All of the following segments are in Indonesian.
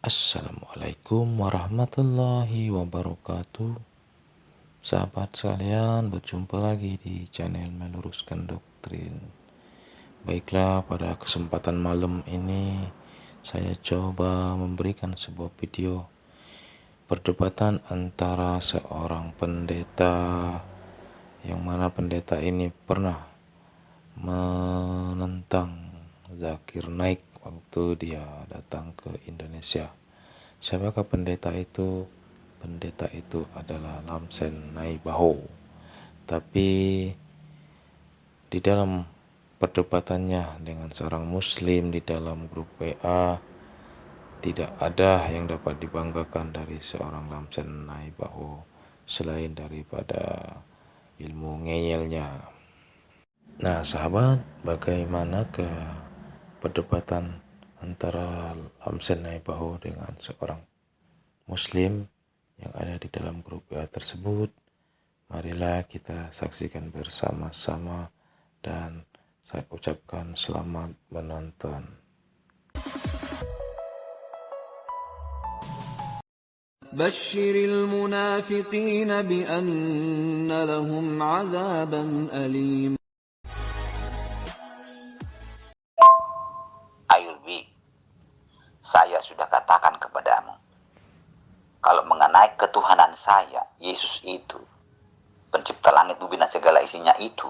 Assalamualaikum warahmatullahi wabarakatuh. Sahabat sekalian, berjumpa lagi di channel Meluruskan Doktrin. Baiklah, pada kesempatan malam ini saya coba memberikan sebuah video perdebatan antara seorang pendeta, yang mana pendeta ini pernah menentang Zakir Naik waktu dia datang ke Indonesia. Siapakah pendeta itu? Pendeta itu adalah Lamsen Naibaho. Tapi di dalam perdebatannya dengan seorang muslim di dalam grup WA, tidak ada yang dapat dibanggakan dari seorang Lamsen Naibaho selain daripada ilmu ngeyelnya. Nah sahabat, bagaimana ke perdebatan antara Lamsen Naibaho dengan seorang muslim yang ada di dalam grup WA tersebut? Marilah kita saksikan bersama-sama dan saya ucapkan selamat menonton. Basyiril munafiqina bi anna lahum 'adzaban alim. Ayubi, saya sudah katakan kepadamu, kalau mengenai ketuhanan saya, Yesus itu, pencipta langit bumi dan segala isinya itu,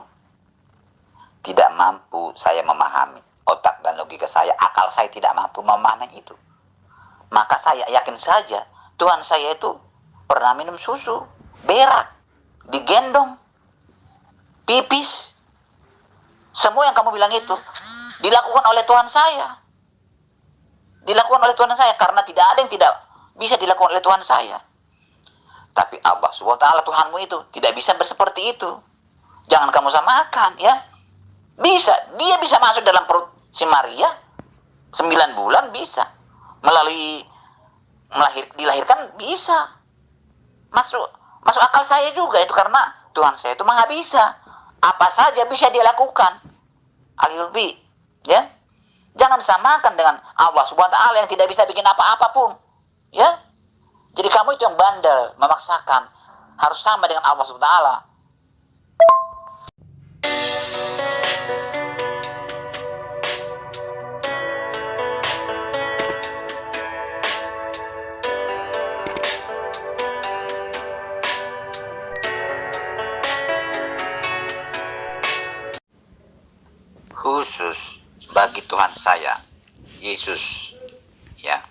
tidak mampu saya memahami. Otak dan logika saya, akal saya tidak mampu memahami itu. Maka saya yakin saja, Tuhan saya itu pernah minum susu, berak, digendong, pipis. Semua yang kamu bilang itu dilakukan oleh Tuhan saya. Dilakukan oleh Tuhan saya, karena tidak ada yang tidak bisa dilakukan oleh Tuhan saya. Tapi Allah SWT Tuhanmu itu tidak bisa seperti itu. Jangan kamu samakan, ya. Bisa, dia bisa masuk dalam perut si Maria 9 bulan, bisa. Melalui dilahirkan, bisa. Masuk akal saya juga itu, karena Tuhan saya itu maha bisa. Apa saja bisa dia lakukan. Al-Yulbi, ya. Jangan samakan dengan Allah SWT yang tidak bisa bikin apa-apa pun, ya. Jadi kamu itu yang bandel, memaksakan harus sama dengan Allah SWT. Khusus bagi Tuhan saya, Yesus, ya.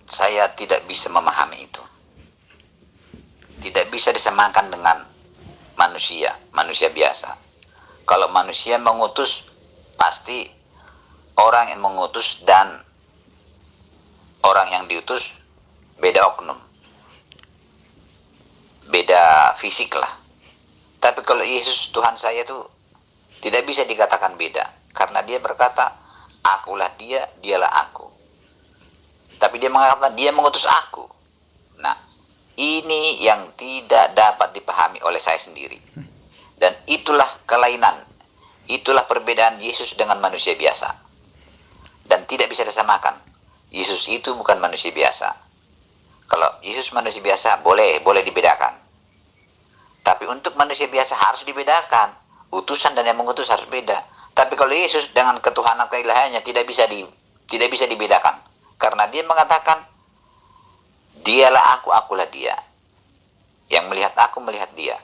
Saya tidak bisa memahami itu. Tidak bisa disamakan dengan manusia biasa. Kalau manusia mengutus, pasti orang yang mengutus dan orang yang diutus beda oknum, beda fisik lah. Tapi kalau Yesus Tuhan saya itu tidak bisa dikatakan beda, karena dia berkata, akulah dia, dialah aku. Tapi dia mengatakan, dia mengutus aku. Nah, ini yang tidak dapat dipahami oleh saya sendiri. Dan itulah kelainan, itulah perbedaan Yesus dengan manusia biasa. Dan tidak bisa disamakan. Yesus itu bukan manusia biasa. Kalau Yesus manusia biasa, boleh dibedakan. Tapi untuk manusia biasa harus dibedakan. Utusan dan yang mengutus harus beda. Tapi kalau Yesus dengan ketuhanan keilahiannya tidak bisa dibedakan. Karena dia mengatakan, dialah aku, akulah dia. Yang melihat aku, melihat dia.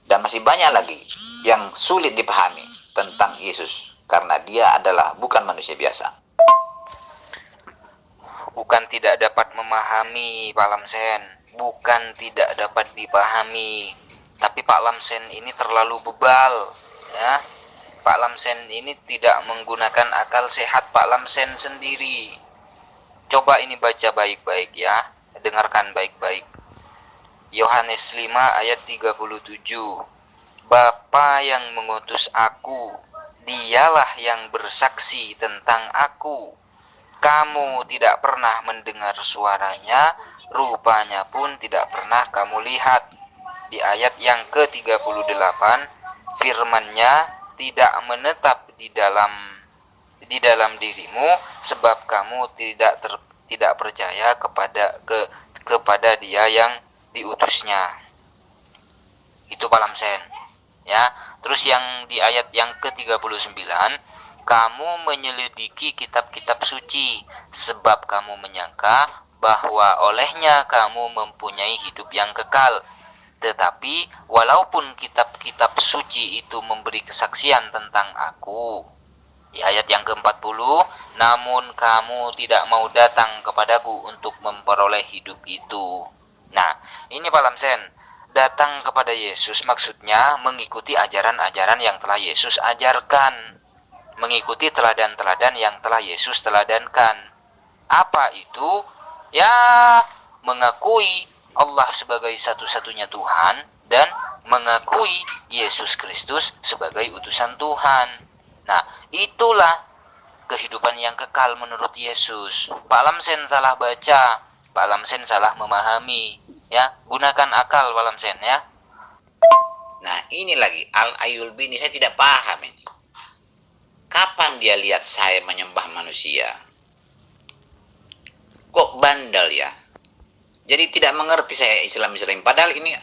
Dan masih banyak lagi yang sulit dipahami tentang Yesus. Karena dia adalah bukan manusia biasa. Bukan tidak dapat memahami, Pak Lamsen. Bukan tidak dapat dipahami. Tapi Pak Lamsen ini terlalu bebal, ya. Pak Lamsen ini tidak menggunakan akal sehat Pak Lamsen sendiri. Coba ini baca baik-baik, ya. Dengarkan baik-baik. Yohanes 5 ayat 37. Bapa yang mengutus aku, dialah yang bersaksi tentang aku. Kamu tidak pernah mendengar suaranya, rupanya pun tidak pernah kamu lihat. Di ayat yang ke-38, firman-Nya tidak menetap di di dalam dirimu, sebab kamu tidak percaya kepada Dia yang diutusnya. Itu Pak Lamsen. Ya. Terus yang di ayat yang ke-39, kamu menyelidiki kitab-kitab suci sebab kamu menyangka bahwa olehnya kamu mempunyai hidup yang kekal. Tetapi walaupun kitab-kitab suci itu memberi kesaksian tentang aku, di ayat yang ke-40, namun kamu tidak mau datang kepadaku untuk memperoleh hidup itu. Nah, ini Pak Lamsen, datang kepada Yesus maksudnya mengikuti ajaran-ajaran yang telah Yesus ajarkan, mengikuti teladan-teladan yang telah Yesus teladankan. Apa itu? Ya, mengakui Allah sebagai satu-satunya Tuhan dan mengakui Yesus Kristus sebagai utusan Tuhan. Nah, itulah kehidupan yang kekal menurut Yesus. Pak Lamsen salah baca, Pak Lamsen salah memahami. Ya, gunakan akal Pak Lamsen ya. Nah, ini lagi Al-Ayyubi ini saya tidak paham ini. Kapan dia lihat saya menyembah manusia? Kok bandel ya? Jadi tidak mengerti saya Islam. Padahal ini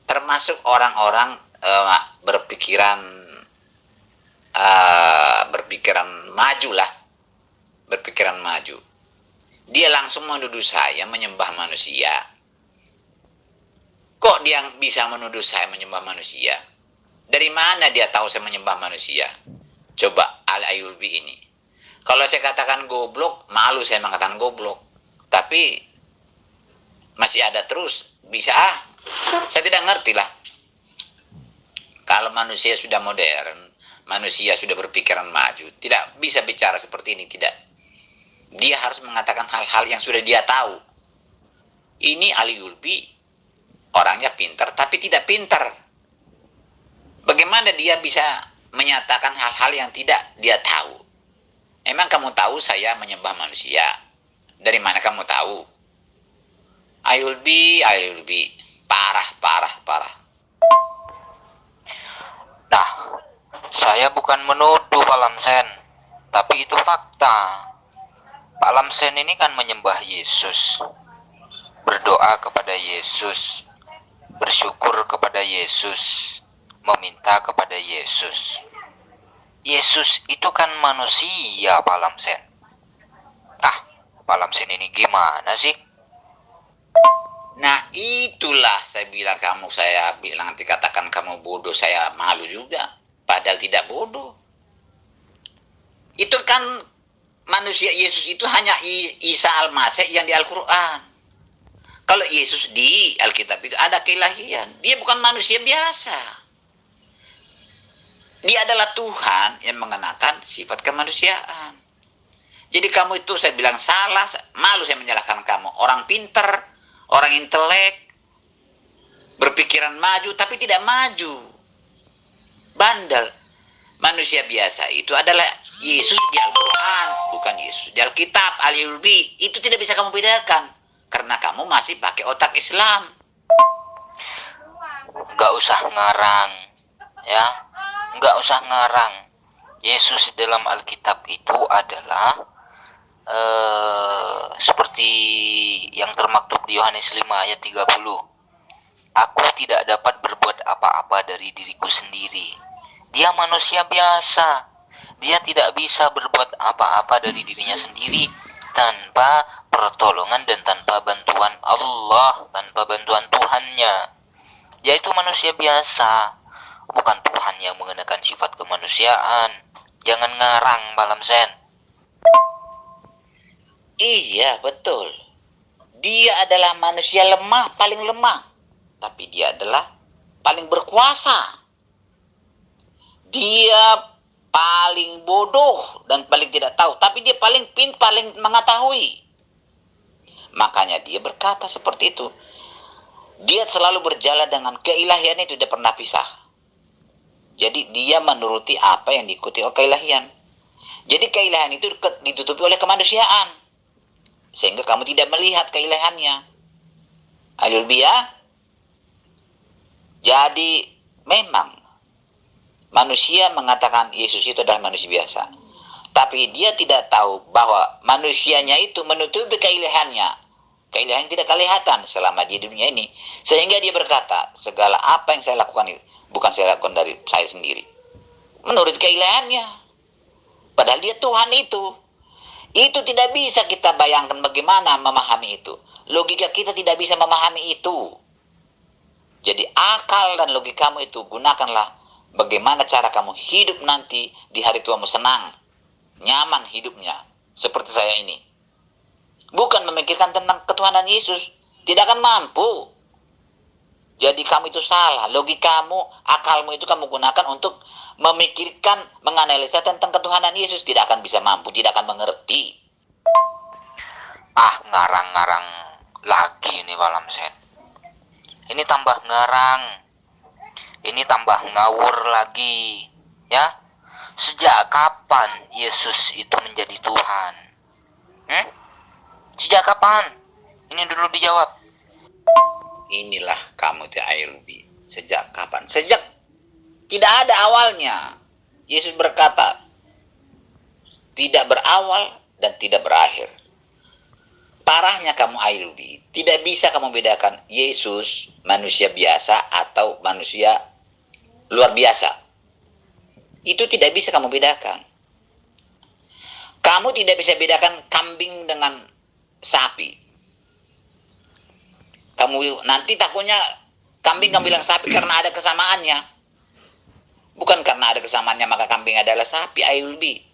termasuk orang-orang berpikiran maju lah. Berpikiran maju. Dia langsung menuduh saya menyembah manusia. Kok dia bisa menuduh saya menyembah manusia? Dari mana dia tahu saya menyembah manusia? Coba Al-Ayyubi ini. Kalau saya katakan goblok, malu saya mengatakan goblok. Tapi masih ada terus. Bisa saya tidak ngerti lah. Kalau manusia sudah modern, manusia sudah berpikiran maju, tidak bisa bicara seperti ini, tidak. Dia harus mengatakan hal-hal yang sudah dia tahu. Ini Al-Ayyubi orangnya pintar tapi tidak pintar. Bagaimana dia bisa menyatakan hal-hal yang tidak dia tahu? Emang kamu tahu saya menyembah manusia? Dari mana kamu tahu? Ayyubi, parah. Nah, saya bukan menuduh Pak Lamsen, tapi itu fakta. Pak Lamsen ini kan menyembah Yesus, berdoa kepada Yesus, bersyukur kepada Yesus, meminta kepada Yesus. Yesus itu kan manusia Pak Lamsen. Pak Lamsen ini gimana sih? Nah, itulah saya bilang nanti katakan kamu bodoh, saya malu juga. Padahal tidak bodoh. Itu kan manusia Yesus itu hanya Isa Al-Masih yang di Al-Quran. Kalau Yesus di Alkitab itu ada keilahian. Dia bukan manusia biasa. Dia adalah Tuhan yang mengenakan sifat kemanusiaan. Jadi kamu itu saya bilang salah, malu saya menyalahkan kamu. Orang pinter, orang intelek, berpikiran maju tapi tidak maju. Bandel. Manusia biasa itu adalah Yesus di Al-Quran, bukan Yesus di Alkitab. Al-Ayyubi itu tidak bisa kamu bedakan karena kamu masih pakai otak Islam. Gak usah ngarang, ya, gak usah ngarang. Yesus dalam Alkitab itu adalah seperti yang termaktub di Yohanes 5 ayat 30. Aku tidak dapat berbuat apa-apa dari diriku sendiri. Dia manusia biasa. Dia tidak bisa berbuat apa-apa dari dirinya sendiri tanpa pertolongan dan tanpa bantuan Allah, tanpa bantuan Tuhannya. Dia itu manusia biasa, bukan Tuhan yang mengenakan sifat kemanusiaan. Jangan ngarang Pak Lamsen. Iya, betul. Dia adalah manusia lemah, paling lemah. Tapi dia adalah paling berkuasa. Dia paling bodoh dan paling tidak tahu. Tapi dia paling paling mengetahui. Makanya dia berkata seperti itu. Dia selalu berjalan dengan keilahian itu, tidak pernah pisah. Jadi dia menuruti apa yang diikuti oleh keilahian. Jadi keilahian itu ditutupi oleh kemanusiaan. Sehingga kamu tidak melihat keilahiannya. Al-Ayyubi ya. Jadi memang manusia mengatakan Yesus itu adalah manusia biasa. Tapi dia tidak tahu bahwa manusianya itu menutupi keilahiannya. Keilahian tidak kelihatan selama di dunia ini. Sehingga dia berkata, segala apa yang saya lakukan itu, bukan saya lakukan dari saya sendiri. Menurut keilahiannya. Padahal dia Tuhan itu. Itu tidak bisa kita bayangkan bagaimana memahami itu. Logika kita tidak bisa memahami itu. Jadi akal dan logikamu itu gunakanlah bagaimana cara kamu hidup nanti di hari tuamu senang. Nyaman hidupnya. Seperti saya ini. Bukan memikirkan tentang ketuhanan Yesus. Tidak akan mampu. Jadi kamu itu salah. Logikamu, akalmu itu kamu gunakan untuk memikirkan, menganalisa tentang ketuhanan Yesus. Tidak akan bisa mampu, tidak akan mengerti. Ngarang-ngarang lagi nih Pak Lamsen. Ini tambah ngarang. Ini tambah ngawur lagi. Ya. Sejak kapan Yesus itu menjadi Tuhan? Sejak kapan? Ini dulu dijawab. Inilah kamu itu Ayubi. Sejak kapan? Sejak tidak ada awalnya. Yesus berkata, tidak berawal dan tidak berakhir. Parahnya kamu Ayubi. Tidak bisa kamu bedakan Yesus manusia biasa atau manusia luar biasa. Itu tidak bisa kamu bedakan. Kamu tidak bisa bedakan kambing dengan sapi. Kamu nanti takutnya kambing kamu bilang sapi karena ada kesamaannya. Bukan karena ada kesamaannya maka kambing adalah sapi, Ayubi.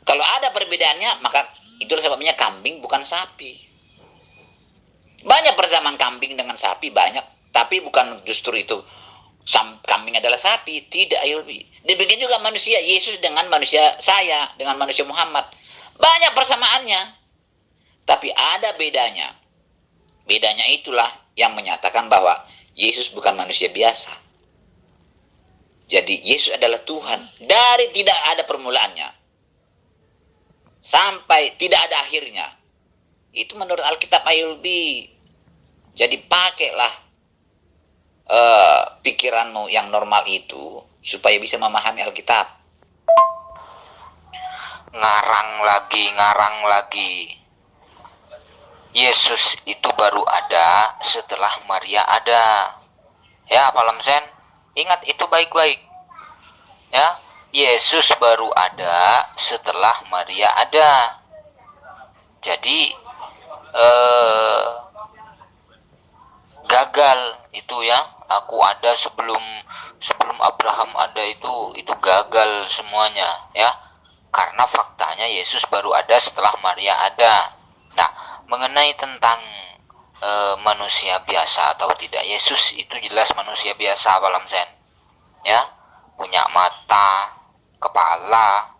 Kalau ada perbedaannya maka itulah sebabnya kambing bukan sapi. Banyak persamaan kambing dengan sapi, banyak. Tapi bukan justru itu kambing adalah sapi. Tidak, Ayubi. Demikian juga manusia, Yesus dengan manusia saya, dengan manusia Muhammad. Banyak persamaannya. Tapi ada bedanya. Bedanya itulah yang menyatakan bahwa Yesus bukan manusia biasa. Jadi Yesus adalah Tuhan. Dari tidak ada permulaannya. Sampai tidak ada akhirnya. Itu menurut Alkitab Ayubi. Jadi pakailah pikiranmu yang normal itu. Supaya bisa memahami Alkitab. Ngarang lagi. Yesus itu baru ada setelah Maria ada. Ya, Pak Lamsen, ingat itu baik-baik. Ya, Yesus baru ada setelah Maria ada. Jadi gagal itu ya. Aku ada sebelum Abraham ada itu gagal semuanya ya. Karena faktanya Yesus baru ada setelah Maria ada. Nah, mengenai tentang manusia biasa atau tidak, Yesus itu jelas manusia biasa, Pak Lamsen. Ya, punya mata, kepala,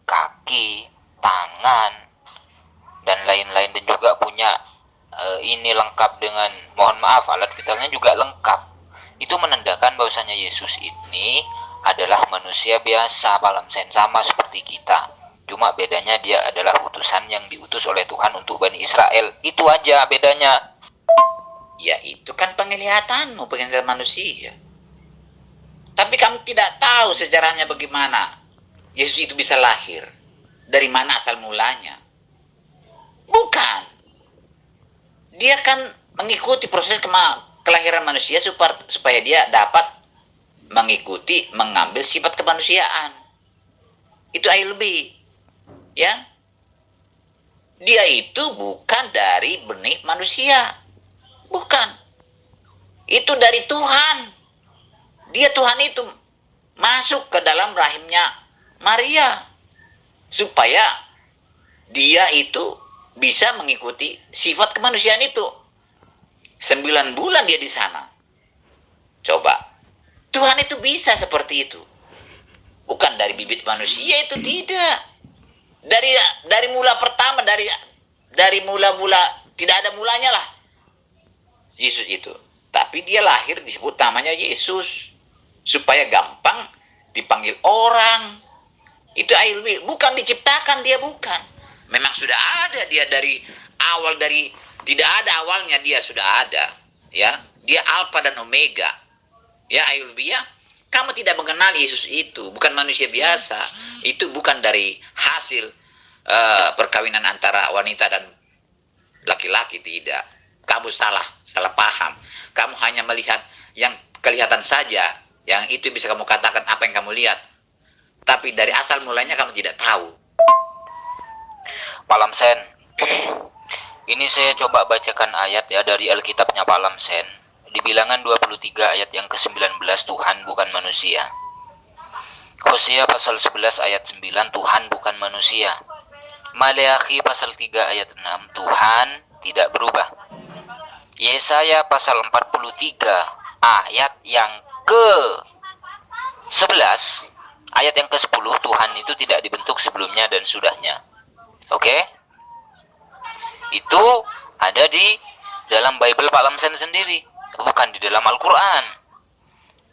kaki, tangan, dan lain-lain, dan juga punya ini lengkap dengan, mohon maaf, alat vitalnya juga lengkap. Itu menandakan bahwasanya Yesus ini adalah manusia biasa, Pak Lamsen, sama seperti kita. Cuma bedanya dia adalah utusan yang diutus oleh Tuhan untuk Bani Israel. Itu aja bedanya. Ya itu kan penglihatanmu, penglihatan manusia. Tapi kamu tidak tahu sejarahnya bagaimana Yesus itu bisa lahir. Dari mana asal mulanya. Bukan. Dia kan mengikuti proses kelahiran manusia supaya dia dapat mengikuti, mengambil sifat kemanusiaan. Itu Ayubi. Ya, dia itu bukan dari benih manusia, bukan. Itu dari Tuhan. Dia Tuhan itu masuk ke dalam rahimnya Maria supaya dia itu bisa mengikuti sifat kemanusiaan itu. 9 bulan dia di sana. Coba, Tuhan itu bisa seperti itu. Bukan dari bibit manusia, itu tidak. Dari mula pertama, dari mula-mula, tidak ada mulanya lah Yesus itu. Tapi dia lahir disebut namanya Yesus supaya gampang dipanggil orang. Itu Ayubi, bukan diciptakan dia, bukan. Memang sudah ada dia dari awal, dari tidak ada awalnya dia sudah ada. Ya, dia Alfa dan Omega. Ya Ayubi ya. Kamu tidak mengenal Yesus itu, bukan manusia biasa. Itu bukan dari hasil perkawinan antara wanita dan laki-laki, tidak. Kamu salah paham. Kamu hanya melihat yang kelihatan saja, yang itu bisa kamu katakan apa yang kamu lihat. Tapi dari asal mulanya kamu tidak tahu. Pak Lamsen, ini saya coba bacakan ayat ya dari Alkitabnya Pak Lamsen. Di Bilangan 23 ayat yang ke-19, Tuhan bukan manusia. Hosea pasal 11 ayat 9, Tuhan bukan manusia. Maleakhi pasal 3 ayat 6, Tuhan tidak berubah. Yesaya pasal 43 ayat yang ke-11, ayat yang ke-10, Tuhan itu tidak dibentuk sebelumnya dan sudahnya. Oke? Itu ada di dalam Bible Pak Lamsen sendiri, bukan di dalam Al-Quran.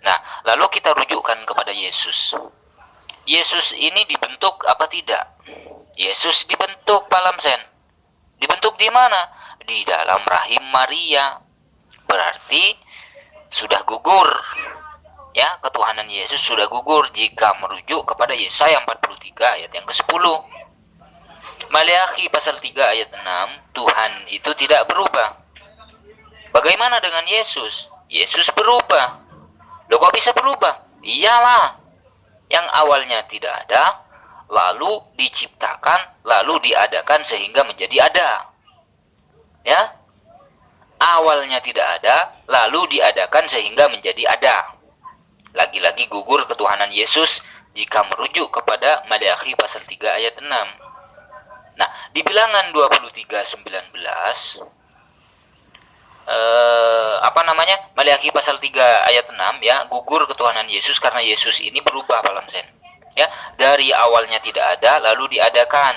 Nah, lalu kita rujukkan kepada Yesus. Yesus ini dibentuk apa tidak? Yesus dibentuk Pak Lamsen. Dibentuk di mana? Di dalam rahim Maria. Berarti sudah gugur. Ya, ketuhanan Yesus sudah gugur jika merujuk kepada Yesaya 43 ayat yang ke-10. Maleakhi pasal 3 ayat 6, Tuhan itu tidak berubah. Bagaimana dengan Yesus? Yesus berubah. Loh, kok bisa berubah? Iyalah, yang awalnya tidak ada, lalu diciptakan, lalu diadakan sehingga menjadi ada. Ya, awalnya tidak ada, lalu diadakan sehingga menjadi ada. Lagi-lagi gugur ketuhanan Yesus jika merujuk kepada Maleakhi pasal 3 ayat 6. Nah, di Bilangan 23:19, Maleakhi pasal 3 ayat 6 ya, gugur ketuhanan Yesus karena Yesus ini berubah Pak Lamsen. Ya, dari awalnya tidak ada lalu diadakan,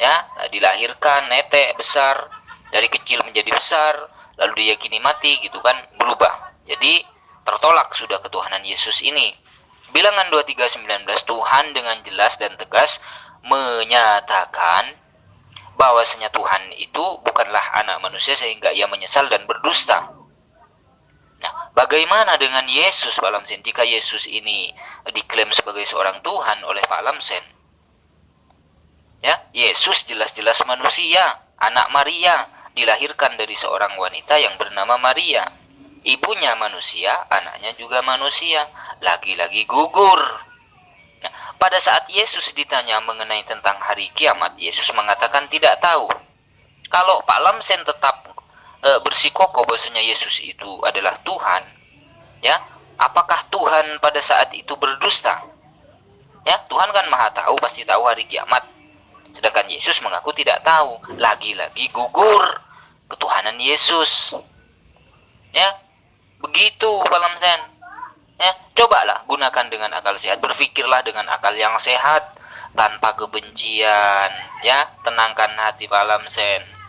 ya, dilahirkan netek besar, dari kecil menjadi besar, lalu diyakini mati gitu kan, berubah. Jadi tertolak sudah ketuhanan Yesus ini. Bilangan 23:19, Tuhan dengan jelas dan tegas menyatakan bahwasanya Tuhan itu bukanlah anak manusia sehingga ia menyesal dan berdusta. Nah, bagaimana dengan Yesus Pak Lamsen jika Yesus ini diklaim sebagai seorang Tuhan oleh Pak Lamsen? Ya, Yesus jelas-jelas manusia, anak Maria, dilahirkan dari seorang wanita yang bernama Maria. Ibunya manusia, anaknya juga manusia, lagi-lagi gugur. Nah, pada saat Yesus ditanya mengenai tentang hari kiamat, Yesus mengatakan tidak tahu. Kalau Pak Lamsen tetap bersikukuh bahwasanya Yesus itu adalah Tuhan, ya, apakah Tuhan pada saat itu berdusta? Ya, Tuhan kan Maha tahu, pasti tahu hari kiamat. Sedangkan Yesus mengaku tidak tahu. Lagi-lagi gugur ketuhanan Yesus. Ya, begitu Pak Lamsen. Ya, cobalah gunakan dengan akal sehat, berpikirlah dengan akal yang sehat tanpa kebencian, ya, tenangkan hati Pak Lamsen.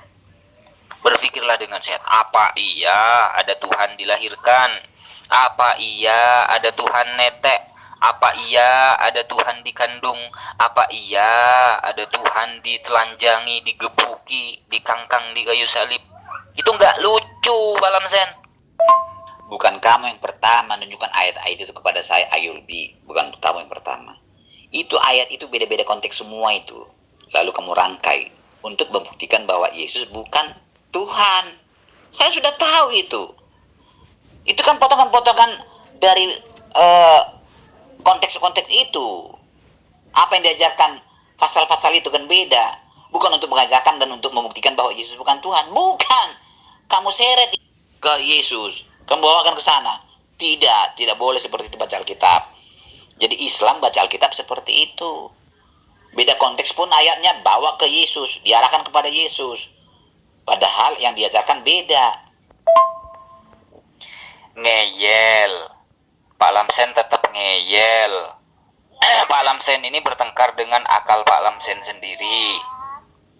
Berpikirlah dengan sehat. Apa iya ada Tuhan dilahirkan? Apa iya ada Tuhan netek? Apa iya ada Tuhan dikandung? Apa iya ada Tuhan ditelanjangi, digebuki, dikangkang di kayu salib? Itu nggak lucu Pak Lamsen. Bukan kamu yang pertama menunjukkan ayat-ayat itu kepada saya, Ayulbi. Bukan kamu yang pertama. Itu ayat itu beda-beda konteks semua itu. Lalu kamu rangkai untuk membuktikan bahwa Yesus bukan Tuhan. Saya sudah tahu itu. Itu kan potongan-potongan dari konteks-konteks itu. Apa yang diajarkan pasal-pasal itu kan beda. Bukan untuk mengajarkan dan untuk membuktikan bahwa Yesus bukan Tuhan. Bukan. Kamu seret ke Yesus, kamu bawakan ke sana. Tidak boleh seperti itu baca Alkitab. Jadi Islam baca Alkitab seperti itu. Beda konteks pun ayatnya bawa ke Yesus, diarahkan kepada Yesus. Padahal yang diajarkan beda. Ngeyel. Pak Lamsen tetap ngeyel. Pak Lamsen ini bertengkar dengan akal Pak Lamsen sendiri.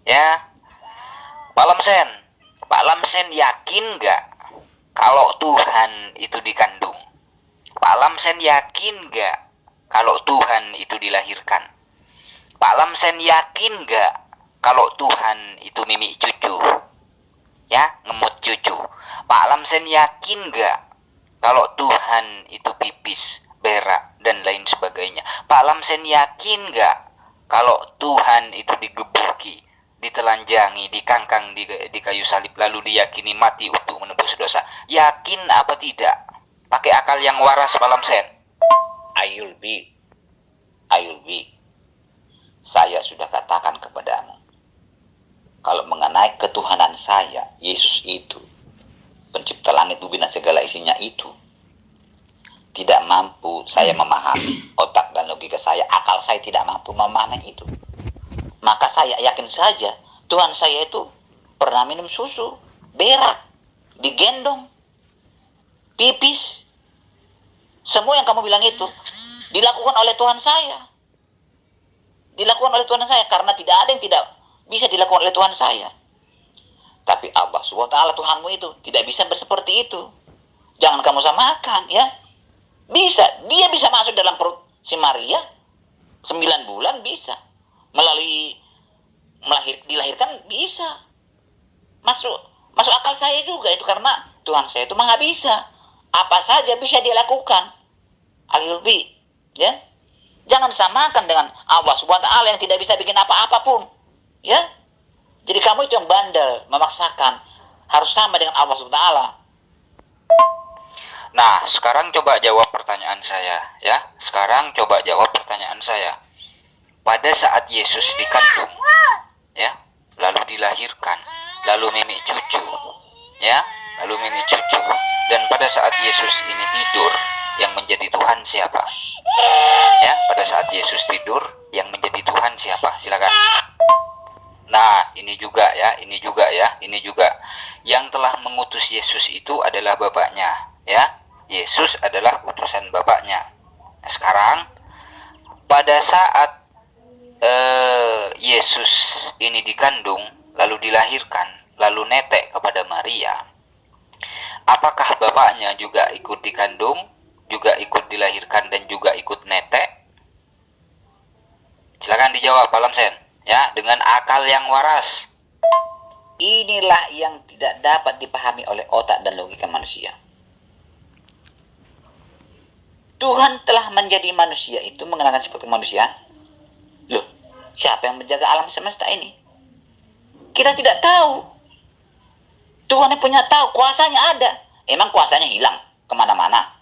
Ya, Pak Lamsen yakin nggak kalau Tuhan itu dikandung? Pak Lamsen yakin nggak kalau Tuhan itu dilahirkan? Pak Lamsen yakin nggak kalau Tuhan itu mimik cucu? Ya, ngemut cucu. Pak Lamsen yakin nggak kalau Tuhan itu pipis berak, dan lain sebagainya. Pak Lamsen yakin nggak kalau Tuhan itu digebuki, ditelanjangi, dikangkang di kayu salib, lalu diyakini mati untuk menebus dosa? Yakin apa tidak? Pakai akal yang waras, Pak Lamsen. Ayulbi, saya sudah katakan kepadamu, kalau mengenai ketuhanan saya, Yesus itu, pencipta langit bumi dan segala isinya itu, tidak mampu saya memahami. Otak dan logika saya, akal saya tidak mampu memahami itu. Maka saya yakin saja Tuhan saya itu pernah minum susu, berak, digendong, pipis. Semua yang kamu bilang itu dilakukan oleh Tuhan saya. Dilakukan oleh Tuhan saya, karena tidak ada yang tidak bisa dilakukan oleh Tuhan saya. Tapi Allah SWT Tuhanmu itu tidak bisa seperti itu. Jangan kamu samakan, ya. Bisa, dia bisa masuk dalam perut si Maria 9 bulan bisa. Melalui dilahirkan bisa. Masuk akal saya juga itu, karena Tuhan saya itu maha bisa. Apa saja bisa dia lakukan. Al-Yulbi, ya. Jangan samakan dengan Allah SWT yang tidak bisa bikin apa-apa pun, ya. Jadi kamu itu yang bandel, memaksakan harus sama dengan Allah SWT. Nah, sekarang coba jawab pertanyaan saya, ya. Sekarang coba jawab pertanyaan saya. Pada saat Yesus dikandung, ya, lalu dilahirkan, lalu mimik cucu, ya, lalu mimik cucu, dan pada saat Yesus ini tidur, yang menjadi Tuhan siapa? Ya, pada saat Yesus tidur, yang menjadi Tuhan siapa? Silakan. Nah, ini juga ya. Yang telah mengutus Yesus itu adalah Bapaknya, ya. Yesus adalah utusan Bapaknya. Nah, sekarang pada saat Yesus ini dikandung, lalu dilahirkan, lalu netek kepada Maria, apakah Bapaknya juga ikut dikandung, juga ikut dilahirkan, dan juga ikut netek? Silakan dijawab, Pak Lamsen, ya, dengan akal yang waras. Inilah yang tidak dapat dipahami oleh otak dan logika manusia. Tuhan telah menjadi manusia itu mengenakan sifat kemanusiaan. Loh, siapa yang menjaga alam semesta ini? Kita tidak tahu. Tuhan yang punya tahu, kuasanya ada. Emang kuasanya hilang kemana-mana?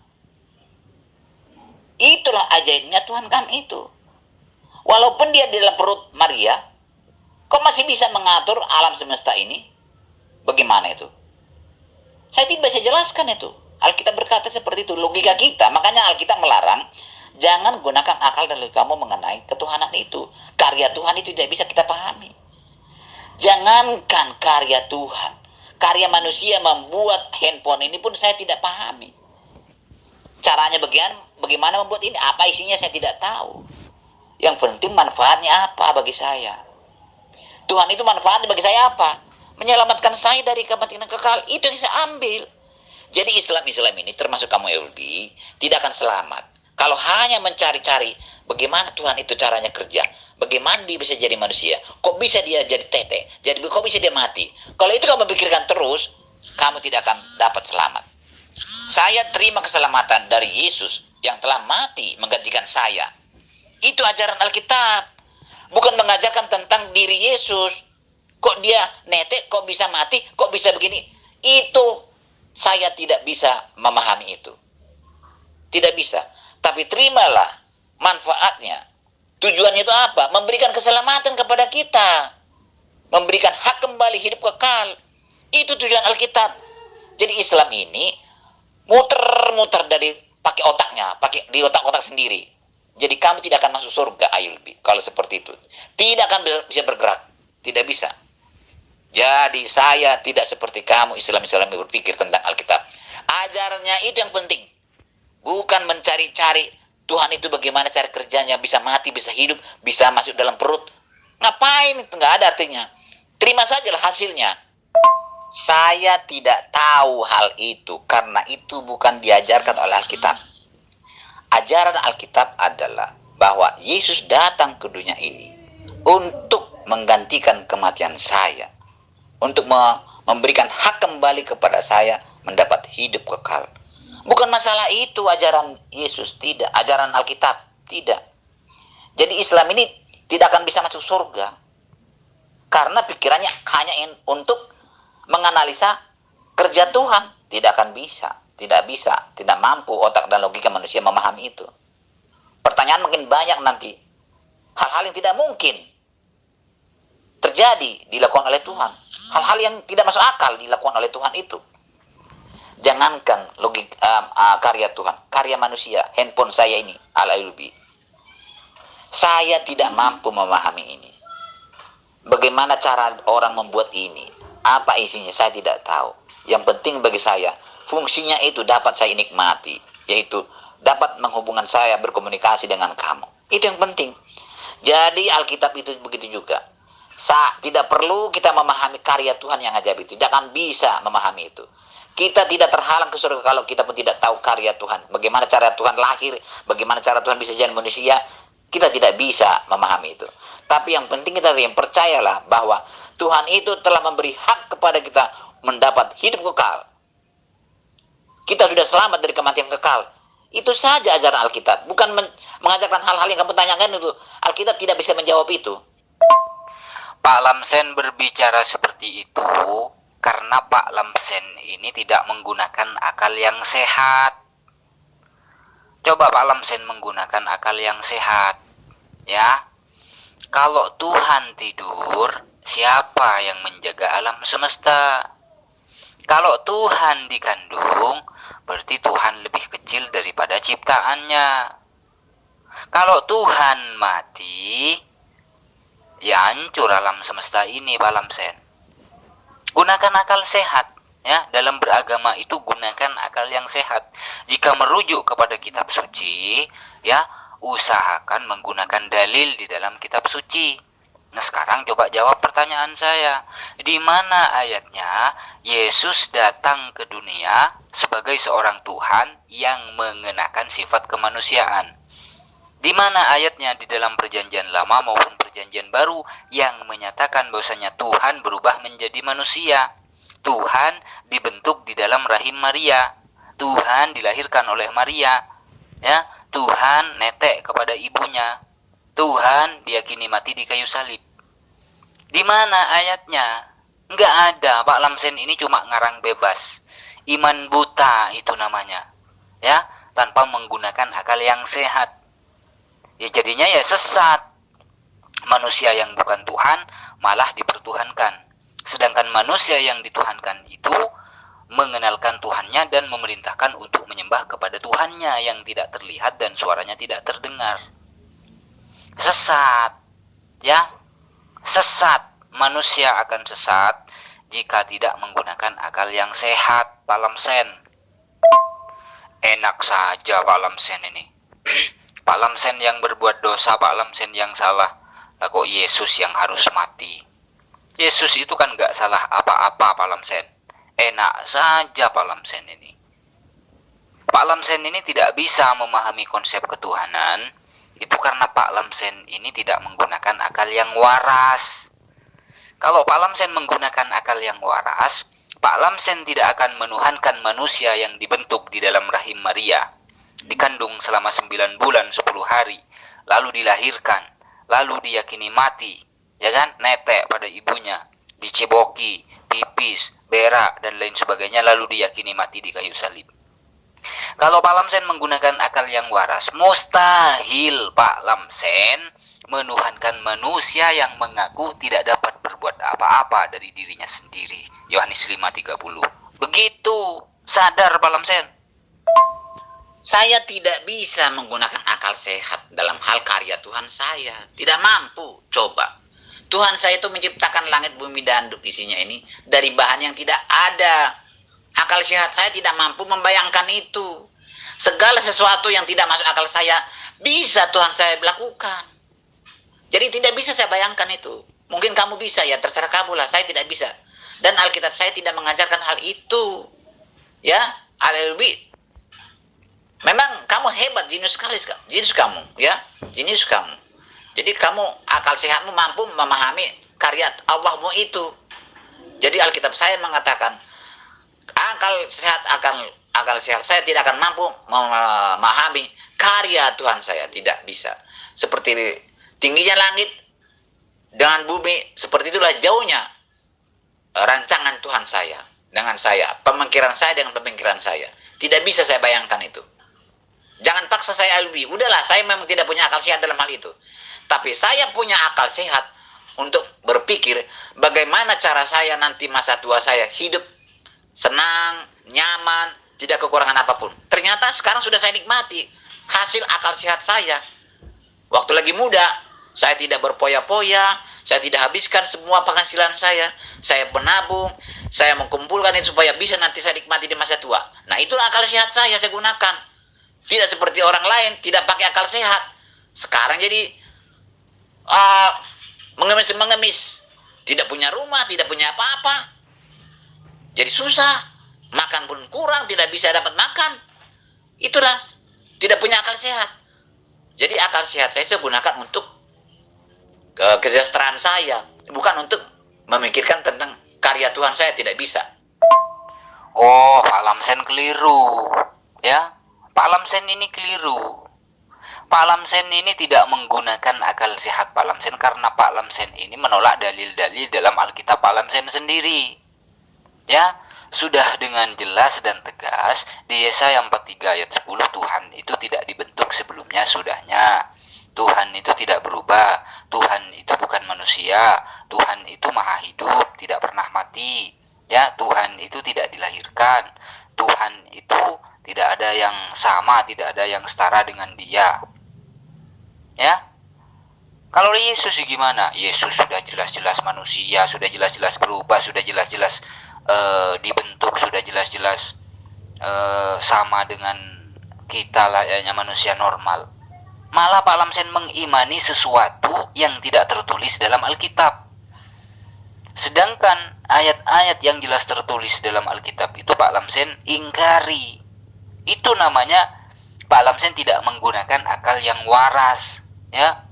Itulah ajaibnya Tuhan kami itu. Walaupun dia di dalam perut Maria, kok masih bisa mengatur alam semesta ini? Bagaimana itu? Saya tidak bisa jelaskan itu. Alkitab berkata seperti itu, logika kita. Makanya Alkitab melarang, jangan gunakan akal dan logika kamu mengenai ketuhanan itu. Karya Tuhan itu tidak bisa kita pahami. Jangankan karya Tuhan, karya manusia membuat handphone ini pun saya tidak pahami. Caranya bagaimana membuat ini, apa isinya saya tidak tahu. Yang penting manfaatnya apa bagi saya. Tuhan itu manfaatnya bagi saya apa? Menyelamatkan saya dari kematian kekal. Itu yang saya ambil. Jadi Islam ini termasuk kamu Yahudi tidak akan selamat kalau hanya mencari-cari bagaimana Tuhan itu caranya kerja, bagaimana dia bisa jadi manusia, kok bisa dia jadi tete, jadi kok bisa dia mati. Kalau itu kamu pikirkan terus, kamu tidak akan dapat selamat. Saya terima keselamatan dari Yesus yang telah mati menggantikan saya. Itu ajaran Alkitab, bukan mengajarkan tentang diri Yesus. Kok dia netek, kok bisa mati, kok bisa begini. Itu saya tidak bisa memahami itu. Tidak bisa. Tapi terimalah manfaatnya. Tujuannya itu apa? Memberikan keselamatan kepada kita. Memberikan hak kembali hidup kekal. Itu tujuan Alkitab. Jadi Islam ini muter-muter dari pakai otaknya, pakai di otak-otak sendiri. Jadi kamu tidak akan masuk surga, Ayulbi, kalau seperti itu. Tidak akan bisa bergerak. Tidak bisa. Jadi saya tidak seperti kamu Islam yang berpikir tentang Alkitab. Ajarannya itu yang penting. Bukan mencari-cari Tuhan itu bagaimana cara kerjanya, bisa mati, bisa hidup, bisa masuk dalam perut. Ngapain itu? Nggak ada artinya. Terima sajalah hasilnya. Saya tidak tahu hal itu karena itu bukan diajarkan oleh Alkitab. Ajaran Alkitab adalah bahwa Yesus datang ke dunia ini untuk menggantikan kematian saya, untuk memberikan hak kembali kepada saya mendapat hidup kekal. Bukan masalah itu ajaran Yesus, tidak. Ajaran Alkitab, tidak. Jadi Islam ini tidak akan bisa masuk surga. Karena pikirannya hanya untuk menganalisa kerja Tuhan. Tidak akan bisa. Tidak bisa. Tidak mampu otak dan logika manusia memahami itu. Pertanyaan makin banyak nanti. Hal-hal yang tidak mungkin terjadi dilakukan oleh Tuhan. Hal-hal yang tidak masuk akal dilakukan oleh Tuhan itu. Jangankan karya Tuhan, karya manusia, handphone saya ini, Al-Ayyubi. Saya tidak mampu memahami ini. Bagaimana cara orang membuat ini? Apa isinya? Saya tidak tahu. Yang penting bagi saya, fungsinya itu dapat saya nikmati. Yaitu dapat menghubungkan saya berkomunikasi dengan kamu. Itu yang penting. Jadi Alkitab itu begitu juga. Tidak perlu kita memahami karya Tuhan yang ajaib itu. Tidak akan bisa memahami itu. Kita tidak terhalang ke surga kalau kita pun tidak tahu karya Tuhan. Bagaimana cara Tuhan lahir, bagaimana cara Tuhan bisa jadi manusia, kita tidak bisa memahami itu. Tapi yang penting kita yang percayalah bahwa Tuhan itu telah memberi hak kepada kita mendapat hidup kekal. Kita sudah selamat dari kematian kekal. Itu saja ajaran Alkitab. Bukan mengajarkan hal-hal yang kamu tanyakan itu. Alkitab tidak bisa menjawab itu. Pak Lamsen berbicara seperti itu karena Pak Lamsen ini tidak menggunakan akal yang sehat. Coba Pak Lamsen menggunakan akal yang sehat. Ya. Kalau Tuhan tidur, siapa yang menjaga alam semesta? Kalau Tuhan dikandung, berarti Tuhan lebih kecil daripada ciptaannya. Kalau Tuhan mati, ya hancur alam semesta ini, Pak Lamsen. Gunakan akal sehat, ya. Dalam beragama itu gunakan akal yang sehat. Jika merujuk kepada kitab suci, ya, usahakan menggunakan dalil di dalam kitab suci. Nah, sekarang coba jawab pertanyaan saya. Di mana ayatnya Yesus datang ke dunia sebagai seorang Tuhan yang mengenakan sifat kemanusiaan? Di mana ayatnya di dalam perjanjian lama maupun perjanjian baru yang menyatakan bahwasanya Tuhan berubah menjadi manusia? Tuhan dibentuk di dalam rahim Maria. Tuhan dilahirkan oleh Maria. Ya, Tuhan netek kepada ibunya. Tuhan diyakini mati di kayu salib. Di mana ayatnya? Enggak ada. Pak Lamsen ini cuma ngarang bebas. Iman buta itu namanya. Ya, tanpa menggunakan akal yang sehat. Ya jadinya ya sesat. Manusia yang bukan Tuhan malah dipertuhankan. Sedangkan manusia yang dituhankan itu mengenalkan Tuhannya dan memerintahkan untuk menyembah kepada Tuhannya yang tidak terlihat dan suaranya tidak terdengar. Sesat. Ya. Sesat. Manusia akan sesat jika tidak menggunakan akal yang sehat, Pak Lamsen. Enak saja Pak Lamsen ini. Pak Lamsen yang berbuat dosa, Pak Lamsen yang salah. Lah kok Yesus yang harus mati? Yesus itu kan gak salah apa-apa, Pak Lamsen. Enak saja Pak Lamsen ini. Pak Lamsen ini tidak bisa memahami konsep ketuhanan. Itu karena Pak Lamsen ini tidak menggunakan akal yang waras. Kalau Pak Lamsen menggunakan akal yang waras, Pak Lamsen tidak akan menuhankan manusia yang dibentuk di dalam rahim Maria, dikandung selama 9 bulan 10 hari, lalu dilahirkan, lalu diyakini mati, ya kan, netek pada ibunya, diceboki, pipis, berak, dan lain sebagainya, lalu diyakini mati di kayu salib. Kalau Pak Lamsen menggunakan akal yang waras, mustahil Pak Lamsen menuhankan manusia yang mengaku tidak dapat berbuat apa-apa dari dirinya sendiri. Yohanes 5:30. Begitu, sadar Pak Lamsen. Saya tidak bisa menggunakan akal sehat dalam hal karya Tuhan saya. Tidak mampu. Coba. Tuhan saya itu menciptakan langit, bumi, dan isinya ini dari bahan yang tidak ada. Akal sehat saya tidak mampu membayangkan itu. Segala sesuatu yang tidak masuk akal saya bisa Tuhan saya lakukan. Jadi tidak bisa saya bayangkan itu. Mungkin kamu bisa, ya terserah kamu lah. Saya tidak bisa. Dan Alkitab saya tidak mengajarkan hal itu. Ya, Al-Albi. Memang kamu hebat, jenius sekali, jenius kamu, ya, jenius kamu. Jadi kamu akal sehatmu mampu memahami karya Allahmu itu. Jadi Alkitab saya mengatakan akal sehat akan akal sehat saya tidak akan mampu memahami karya Tuhan saya. Tidak bisa. Seperti tingginya langit dengan bumi, seperti itulah jauhnya rancangan Tuhan saya dengan saya, pemikiran saya dengan pemikiran saya. Tidak bisa saya bayangkan itu. Jangan paksa saya lebih. Udahlah, saya memang tidak punya akal sehat dalam hal itu. Tapi saya punya akal sehat untuk berpikir bagaimana cara saya nanti masa tua saya hidup senang, nyaman, tidak kekurangan apapun. Ternyata sekarang sudah saya nikmati hasil akal sehat saya. Waktu lagi muda, saya tidak berpoya-poya, saya tidak habiskan semua penghasilan saya menabung, saya mengumpulkan itu supaya bisa nanti saya nikmati di masa tua. Nah, itulah akal sehat saya gunakan. Tidak seperti orang lain, tidak pakai akal sehat. Sekarang jadi mengemis-mengemis. Tidak punya rumah, tidak punya apa-apa. Jadi susah. Makan pun kurang, tidak bisa dapat makan. Itulah, tidak punya akal sehat. Jadi akal sehat saya gunakan untuk kesejahteraan saya. Bukan untuk memikirkan tentang karya Tuhan saya, tidak bisa. Oh, Pak Lamsen keliru. Ya, Pak Lamsen ini keliru. Pak Lamsen ini tidak menggunakan akal sehat Pak Lamsen karena Pak Lamsen ini menolak dalil-dalil dalam Alkitab Pak Lamsen sendiri. Ya, sudah dengan jelas dan tegas di Yesaya 43 ayat 10, Tuhan itu tidak dibentuk sebelumnya sudahnya. Tuhan itu tidak berubah. Tuhan itu bukan manusia. Tuhan itu maha hidup, tidak pernah mati. Ya, Tuhan itu tidak dilahirkan. Tuhan itu tidak ada yang sama, tidak ada yang setara dengan Dia. Ya. Kalau Yesus gimana? Yesus sudah jelas-jelas manusia, sudah jelas-jelas berubah, sudah jelas-jelas dibentuk, sudah jelas-jelas sama dengan kita layaknya manusia normal. Malah Pak Lamsen mengimani sesuatu yang tidak tertulis dalam Alkitab. Sedangkan ayat-ayat yang jelas tertulis dalam Alkitab itu Pak Lamsen ingkari. Itu namanya Pak Lamsen tidak menggunakan akal yang waras, ya.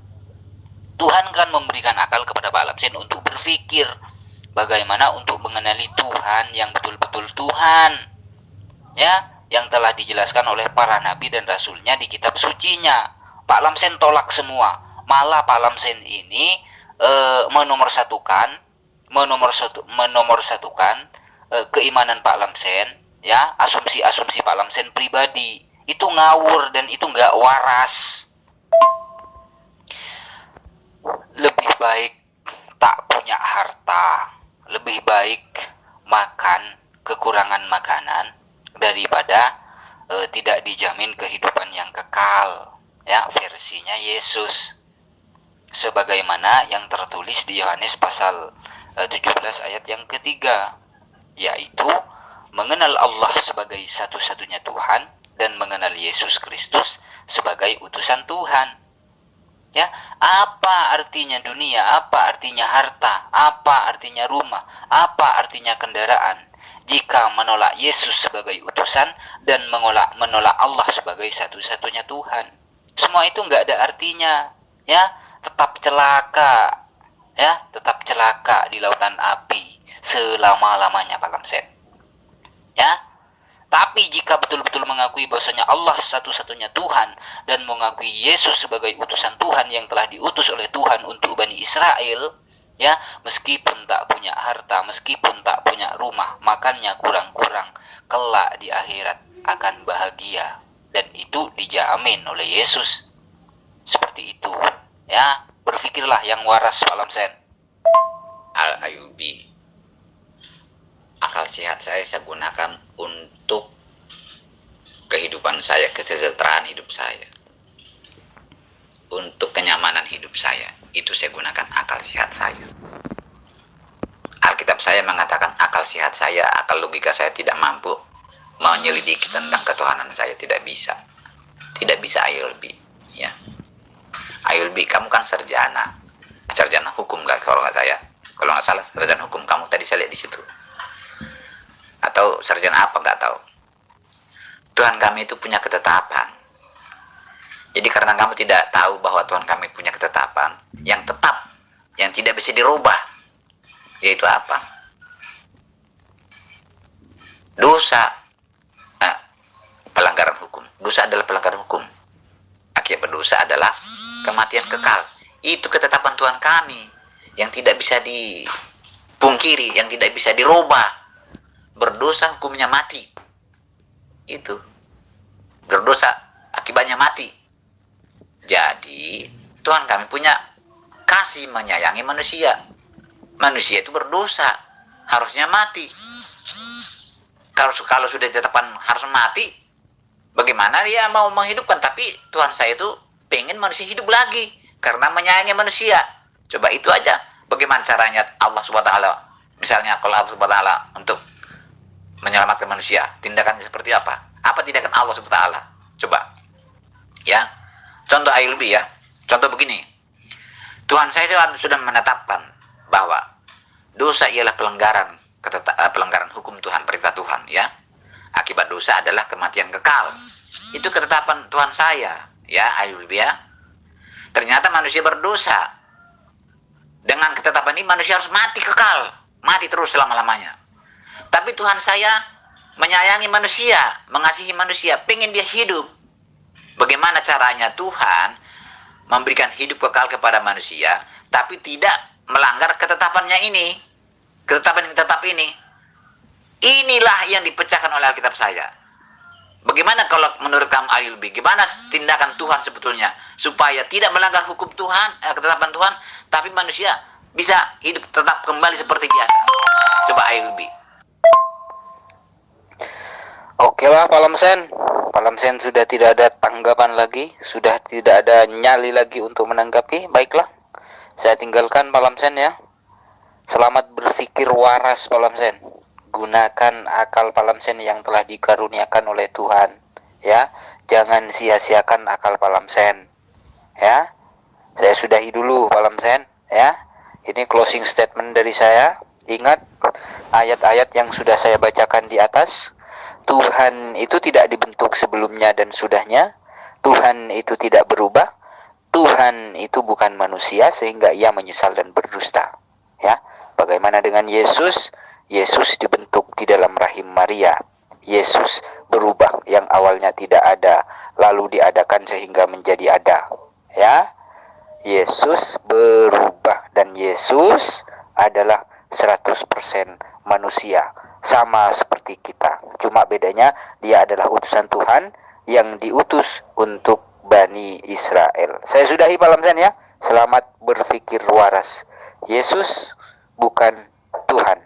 Tuhan kan memberikan akal kepada Pak Lamsen untuk berpikir bagaimana untuk mengenali Tuhan yang betul-betul Tuhan, ya, yang telah dijelaskan oleh para nabi dan rasulnya di kitab sucinya. Pak Lamsen tolak semua. Malah Pak Lamsen ini menomorsatukan keimanan Pak Lamsen, ya, asumsi-asumsi Pak Lamsen pribadi. Itu ngawur dan itu nggak waras. Lebih baik tak punya harta, lebih baik makan kekurangan makanan daripada tidak dijamin kehidupan yang kekal, ya, versinya Yesus. Sebagaimana yang tertulis di Yohanes pasal 17 ayat yang ketiga, yaitu mengenal Allah sebagai satu-satunya Tuhan dan mengenal Yesus Kristus sebagai utusan Tuhan. Ya, apa artinya dunia? Apa artinya harta? Apa artinya rumah? Apa artinya kendaraan? Jika menolak Yesus sebagai utusan dan menolak Allah sebagai satu-satunya Tuhan, semua itu nggak ada artinya. Ya, tetap celaka. Ya, tetap celaka di lautan api selama-lamanya Pak Lamsen. Ya. Tapi jika betul-betul mengakui bahwasanya Allah satu-satunya Tuhan dan mengakui Yesus sebagai utusan Tuhan yang telah diutus oleh Tuhan untuk Bani Israel, ya, meskipun tak punya harta, meskipun tak punya rumah, makannya kurang-kurang, kelak di akhirat akan bahagia, dan itu dijamin oleh Yesus. Seperti itu, ya. Berpikirlah yang waras Pak Lamsen. Al-Ayubi, akal sehat saya gunakan untuk kehidupan saya, kesejahteraan hidup saya, untuk kenyamanan hidup saya. Itu saya gunakan akal sehat saya. Alkitab saya mengatakan akal sehat saya, akal logika saya tidak mampu menyelidiki tentang ketuhanan saya. Tidak bisa. Tidak bisa, Ayulbi, ya. Ayulbi, kamu kan sarjana hukum nggak? Kalau nggak salah sarjana hukum kamu tadi saya lihat di situ. Atau sarjana apa nggak tahu. Tuhan kami itu punya ketetapan. Jadi karena kamu tidak tahu bahwa Tuhan kami punya ketetapan yang tetap, yang tidak bisa dirubah, yaitu apa? Dosa. Nah, dosa adalah pelanggaran hukum. Akibat berdosa adalah kematian kekal. Itu ketetapan Tuhan kami yang tidak bisa dipungkiri, yang tidak bisa dirubah. Berdosa hukumnya mati. Itu. Berdosa akibatnya mati. Jadi Tuhan kami punya kasih menyayangi manusia. Manusia itu berdosa, harusnya mati. Kalau sudah ditetapkan harus mati, bagaimana dia mau menghidupkan? Tapi Tuhan saya itu pengen manusia hidup lagi karena menyayangi manusia. Coba itu aja. Bagaimana caranya Allah Subhanahu wa taala? Misalnya kalau Allah Subhanahu wa taala untuk menyelamatkan manusia, tindakannya seperti apa? Apa tindakan Allah Subhanahu wa taala? Coba. Ya. Contoh lebih ya. Contoh begini. Tuhan saya sudah menetapkan bahwa dosa ialah pelanggaran hukum Tuhan, perintah Tuhan, ya. Akibat dosa adalah kematian kekal. Itu ketetapan Tuhan saya, ya, ya. Ternyata manusia berdosa. Dengan ketetapan ini manusia harus mati kekal, mati terus selama-lamanya. Tapi Tuhan saya menyayangi manusia, mengasihi manusia, pengen dia hidup. Bagaimana caranya Tuhan memberikan hidup kekal kepada manusia, tapi tidak melanggar ketetapannya ini. Ketetapan yang tetap ini. Inilah yang dipecahkan oleh Alkitab saya. Bagaimana kalau menurut kamu Ayubi? Gimana tindakan Tuhan sebetulnya supaya tidak melanggar hukum Tuhan, ketetapan Tuhan, tapi manusia bisa hidup tetap kembali seperti biasa? Coba Ayubi. Oke lah Pak Lamsen. Pak Lamsen sudah tidak ada tanggapan lagi, sudah tidak ada nyali lagi untuk menanggapi. Baiklah, saya tinggalkan Pak Lamsen ya. Selamat berpikir waras Pak Lamsen. Gunakan akal Pak Lamsen yang telah dikaruniakan oleh Tuhan, ya. Jangan sia-siakan akal Pak Lamsen, ya. Saya sudahi dulu Pak Lamsen, ya. Ini closing statement dari saya. Ingat ayat-ayat yang sudah saya bacakan di atas. Tuhan itu tidak dibentuk sebelumnya dan sudahnya. Tuhan itu tidak berubah. Tuhan itu bukan manusia sehingga ia menyesal dan berdusta. Ya, bagaimana dengan Yesus? Yesus dibentuk di dalam rahim Maria. Yesus berubah yang awalnya tidak ada, lalu diadakan sehingga menjadi ada. Ya, Yesus berubah dan Yesus adalah 100% manusia. Sama seperti kita. Cuma bedanya dia adalah utusan Tuhan yang diutus untuk Bani Israel. Saya sudahi Pak Lamsen ya. Selamat berpikir waras. Yesus bukan Tuhan.